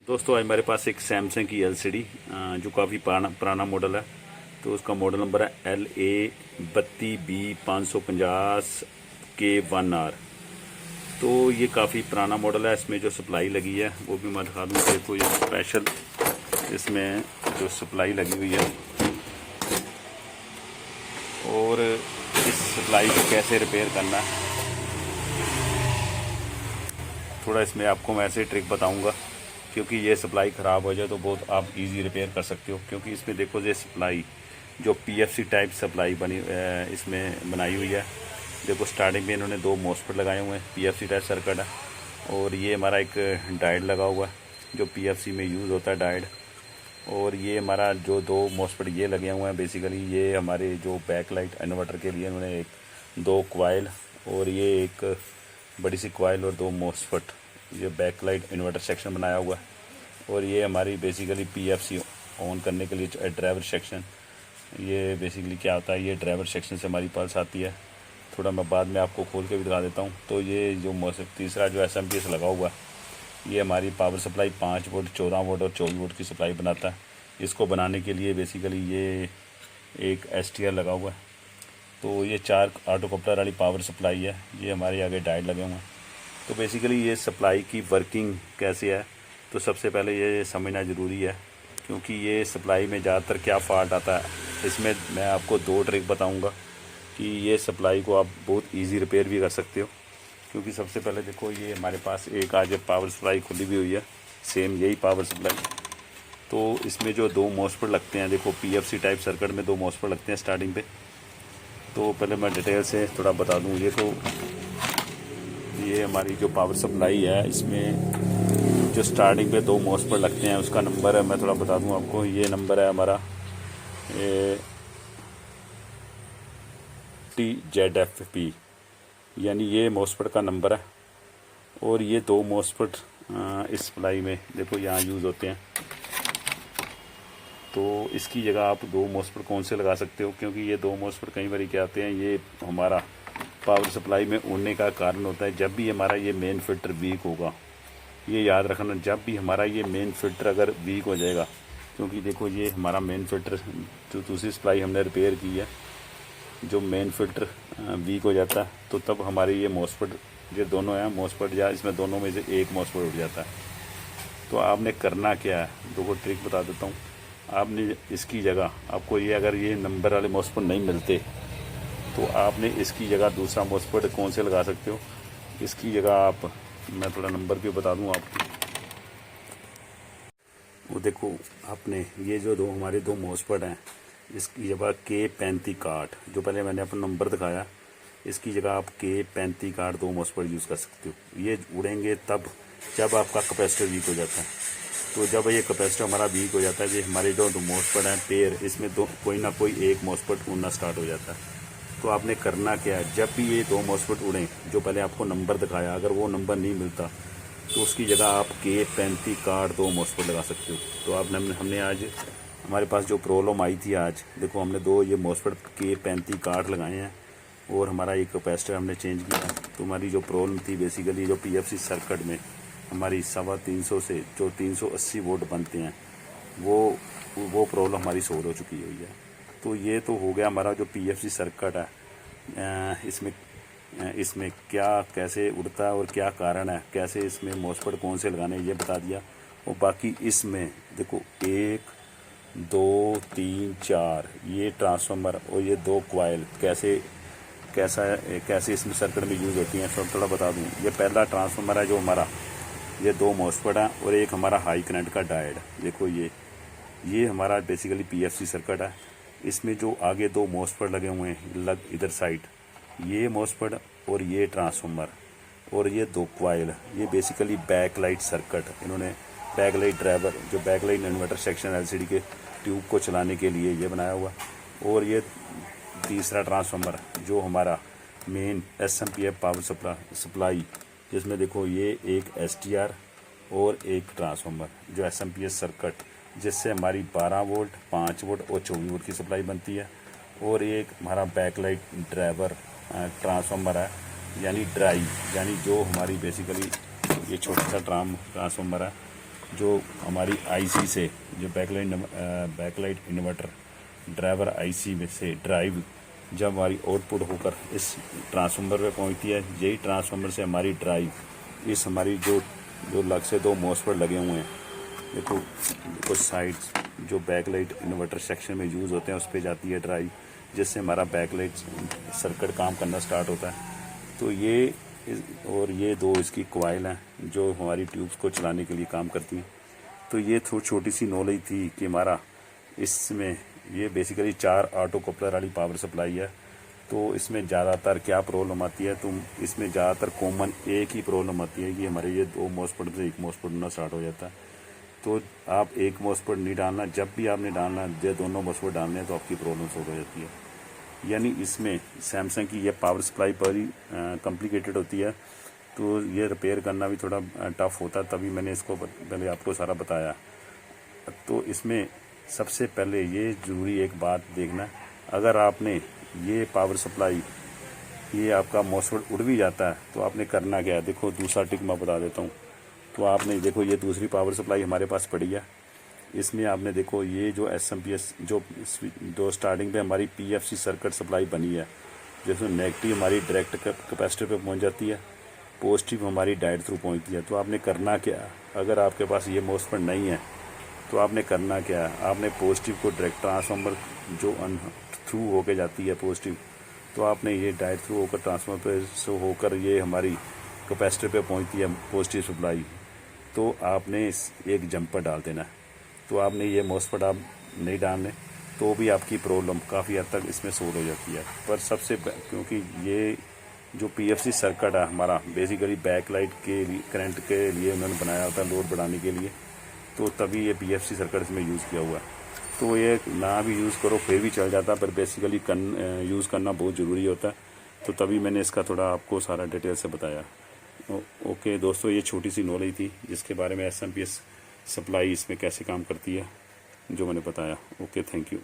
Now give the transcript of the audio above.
दोस्तों आज हमारे पास एक सैमसंग की एलसीडी जो काफ़ी पुराना मॉडल है। तो उसका मॉडल नंबर है LA32B550K1R। तो ये काफ़ी पुराना मॉडल है। इसमें जो सप्लाई लगी है वो भी मैं दिखा दूँ। देखो ये स्पेशल इसमें जो सप्लाई लगी हुई है और इस सप्लाई को कैसे रिपेयर करना है थोड़ा इसमें आपको मैं ऐसे ट्रिक बताऊंगा, क्योंकि ये सप्लाई ख़राब हो जाए तो बहुत आप इजी रिपेयर कर सकते हो। क्योंकि इसमें देखो ये सप्लाई जो पीएफसी टाइप सप्लाई बनी इसमें बनाई हुई है। देखो स्टार्टिंग में इन्होंने दो मॉसफेट लगाए हुए हैं, पीएफसी टाइप सर्किट है। और ये हमारा एक डायोड लगा हुआ है जो पीएफसी में यूज़ होता है डायोड। और ये हमारा जो दो मॉसफेट ये लगे हुए हैं, बेसिकली ये हमारे जो बैक लाइट इन्वर्टर के लिए इन्होंने एक दो कॉइल और ये एक बड़ी सी कॉइल और दो मॉसफेट ये बैक लाइट इन्वर्टर सेक्शन बनाया हुआ है। और ये हमारी बेसिकली पीएफसी ऑन करने के लिए ड्राइवर सेक्शन। ये बेसिकली क्या होता है, ये ड्राइवर सेक्शन से हमारी पल्स आती है। थोड़ा मैं बाद में आपको खोल के भी दिखा देता हूँ। तो ये जो तीसरा जो एसएमपीएस लगा हुआ है ये हमारी पावर सप्लाई 5 वोल्ट 14 वोल्ट और 24 वोल्ट की सप्लाई बनाता है। इसको बनाने के लिए बेसिकली ये एक एसटीआर लगा हुआ है। तो ये 4 ऑटो कपलर वाली पावर सप्लाई है। ये हमारे आगे डायोड लगे हुए हैं। तो बेसिकली ये सप्लाई की वर्किंग कैसे है तो सबसे पहले ये समझना ज़रूरी है, क्योंकि ये सप्लाई में ज़्यादातर क्या फ़ॉल्ट आता है। इसमें मैं आपको दो ट्रिक बताऊंगा कि ये सप्लाई को आप बहुत इजी रिपेयर भी कर सकते हो। क्योंकि सबसे पहले देखो ये हमारे पास एक आज पावर सप्लाई खुली भी हुई है, सेम यही पावर सप्लाई। तो इसमें जो दो मॉसफेट लगते हैं, देखो पीएफसी टाइप सर्किट में दो मॉसफेट लगते हैं स्टार्टिंग पे। तो पहले मैं डिटेल से थोड़ा बता दूँ। ये हमारी जो पावर सप्लाई है इसमें जो स्टार्टिंग पे दो मॉसफेट लगते हैं उसका नंबर है, मैं थोड़ा बता दूं आपको। ये नंबर है हमारा TZFP, यानी ये मॉसफेट का नंबर है। और ये दो मॉसफेट इस सप्लाई में देखो यहाँ यूज़ होते हैं। तो इसकी जगह आप दो मॉसफेट कौन से लगा सकते हो, क्योंकि ये दो मॉसफेट कई बार क्या आते हैं, ये हमारा पावर सप्लाई में उड़ने का कारण होता है। जब भी हमारा ये मेन फिल्टर वीक होगा, ये याद रखना, जब भी हमारा ये मेन फिल्टर अगर वीक हो जाएगा, क्योंकि देखो ये हमारा मेन फिल्टर जो दूसरी सप्लाई हमने रिपेयर की है, जो मेन फिल्टर वीक हो जाता है तो तब हमारे ये मॉसफेट ये दोनों हैं मॉसफेट या इसमें दोनों में से एक मॉसफेट उठ जाता है। तो आपने करना क्या है, दो ट्रिक बता देता हूँ। आपने इसकी जगह आपको ये अगर ये नंबर वाले मॉसफेट नहीं मिलते तो आपने इसकी जगह दूसरा मॉसफेट कौन से लगा सकते हो। इसकी जगह आप, मैं थोड़ा नंबर भी बता दूं आपको। वो देखो आपने ये जो दो हमारे दो मॉसफेट हैं, इसकी जगह K35 जो पहले मैंने अपना नंबर दिखाया, इसकी जगह आप K35 दो मॉसफेट यूज़ कर सकते हो। ये उड़ेंगे तब जब आपका कैपेसिटर वीक हो जाता है। तो जब ये कैपेसिटर हमारा वीक हो जाता है, ये हमारे जो दो मॉसफेट हैं पेयर, इसमें दो कोई ना कोई एक मॉसफेट उड़ना स्टार्ट हो जाता है। तो आपने करना क्या है, जब भी ये दो मॉसफेट उड़ें जो पहले आपको नंबर दिखाया, अगर वो नंबर नहीं मिलता तो उसकी जगह आप K35 दो मॉसफेट लगा सकते हो। तो आपने हमने आज हमारे पास जो प्रॉब्लम आई थी, आज देखो हमने दो ये मॉसफेट K35 लगाए हैं और हमारा एक कैपेसिटर हमने चेंज किया। तो हमारी जो प्रॉब्लम थी बेसिकली जो पीएफसी सर्किट में हमारी 350 से जो 380 वोल्ट बनते हैं वो प्रॉब्लम हमारी सोल्व हो चुकी हुई है। तो ये तो हो गया हमारा जो पीएफसी सर्किट है, इसमें क्या कैसे उड़ता है और क्या कारण है, कैसे इसमें मॉसफेट कौन से लगाने ये बता दिया। और बाकी इसमें देखो 1 2 3 4 ये ट्रांसफार्मर और ये दो कॉइल कैसे इसमें सर्किट में यूज़ होती हैं सब थोड़ा बता दूँ। ये पहला ट्रांसफार्मर है जो हमारा, ये दो मॉसफेट हैं और एक हमारा हाई करंट का डायोड। देखो ये हमारा बेसिकली पीएफसी सर्किट है। इसमें जो आगे दो मॉसफेट लगे हुए हैं इधर साइड, ये मॉसफेट और ये ट्रांसफार्मर और ये दो कॉइल, ये बेसिकली बैक लाइट सर्किट। इन्होंने बैक लाइट ड्राइवर जो back light inverter section LCD के ट्यूब को चलाने के लिए ये बनाया हुआ। और ये तीसरा ट्रांसफार्मर जो हमारा मेन एसएमपीएफ पावर सप्लाई, जिसमें देखो ये एक एसटीआर और एक ट्रांसफार्मर जो एसएमपीएस सर्किट, जिससे हमारी 12 वोल्ट 5 वोल्ट और 24 वोल्ट की सप्लाई बनती है। और एक हमारा बैकलाइट ड्राइवर ट्रांसफार्मर है, यानी ड्राई, यानी जो हमारी बेसिकली ये छोटा सा ट्रांसफार्मर है जो हमारी आईसी से जो बैकलाइट इन्वर्टर ड्राइवर आईसी में से ड्राइव जब हमारी आउटपुट होकर इस ट्रांसफार्मर पे पहुंचती है, यही ट्रांसफार्मर से हमारी ड्राइव इस हमारी जो लग से 2 मॉसफेट लगे हुए हैं, देखो कुछ साइड्स जो बैकलाइट इन्वर्टर सेक्शन में यूज़ होते हैं उस पर जाती है ड्राइव, जिससे हमारा बैकलाइट सर्किट काम करना स्टार्ट होता है। तो ये और ये 2 इसकी कॉइल हैं जो हमारी ट्यूब्स को चलाने के लिए काम करती हैं। तो ये छोटी सी नॉलेज थी कि हमारा इसमें ये बेसिकली 4 ऑटो कपलर वाली पावर सप्लाई है। तो इसमें ज़्यादातर क्या प्रॉब्लम आती है, तो इसमें ज़्यादातर कॉमन एक ही प्रॉब्लम आती है कि हमारे ये 2 मॉसफेट से 1 मॉसफेट होना स्टार्ट हो जाता है। तो आप 1 मॉसफेट नहीं डालना, जब भी आपने डालना ये दोनों मॉसफेट डालने हैं तो आपकी प्रॉब्लम सॉल्व हो जाती है। यानी इसमें सैमसंग की ये पावर सप्लाई बड़ी कॉम्प्लिकेटेड होती है, तो ये रिपेयर करना भी थोड़ा टफ होता है, तभी मैंने इसको पहले आपको सारा बताया। तो इसमें सबसे पहले ये ज़रूरी एक बात देखना, अगर आपने ये पावर सप्लाई ये आपका मॉसफेट उड़ भी जाता है तो आपने करना क्या है, देखो दूसरा टिक मैं बता देता हूँ। तो आपने देखो ये दूसरी पावर सप्लाई हमारे पास पड़ी है, इसमें आपने देखो ये जो एसएमपीएस जो स्टार्टिंग पे हमारी पीएफसी सर्किट सप्लाई बनी है, जिसमें नेगेटिव हमारी डायरेक्ट कैपेसिटर पे पहुंच जाती है, पॉजिटिव हमारी डायोड थ्रू पहुंचती है। तो आपने करना क्या, अगर आपके पास ये मॉसफेट नहीं है तो आपने करना क्या है, आपने पॉजिटिव को डायरेक्ट ट्रांसफार्मर जो थ्रू होके जाती है पॉजिटिव, तो आपने ये डायोड थ्रू होकर ट्रांसफार्मर पे से होकर ये हमारी कैपेसिटर पे पहुंचती है पॉजिटिव सप्लाई, तो आपने एक जंपर डाल देना है। तो आपने ये मॉसफेट आप नहीं डालने तो भी आपकी प्रॉब्लम काफ़ी हद तक इसमें सोल्व हो जाती है। पर क्योंकि ये जो पीएफसी सर्किट है हमारा बेसिकली बैकलाइट के लिए करंट के लिए उन्होंने बनाया होता है, लोड बढ़ाने के लिए, तो तभी ये पीएफसी सर्किट इसमें यूज़ किया हुआ है। तो ये ना भी यूज़ करो फिर भी चल जाता है, पर बेसिकली यूज़ करना बहुत ज़रूरी होता है। तो तभी मैंने इसका थोड़ा आपको सारा डिटेल से बताया। ओके दोस्तों, ये छोटी सी नॉलेज थी जिसके बारे में एसएमपीएस सप्लाई इसमें कैसे काम करती है जो मैंने बताया। Okay, thank you.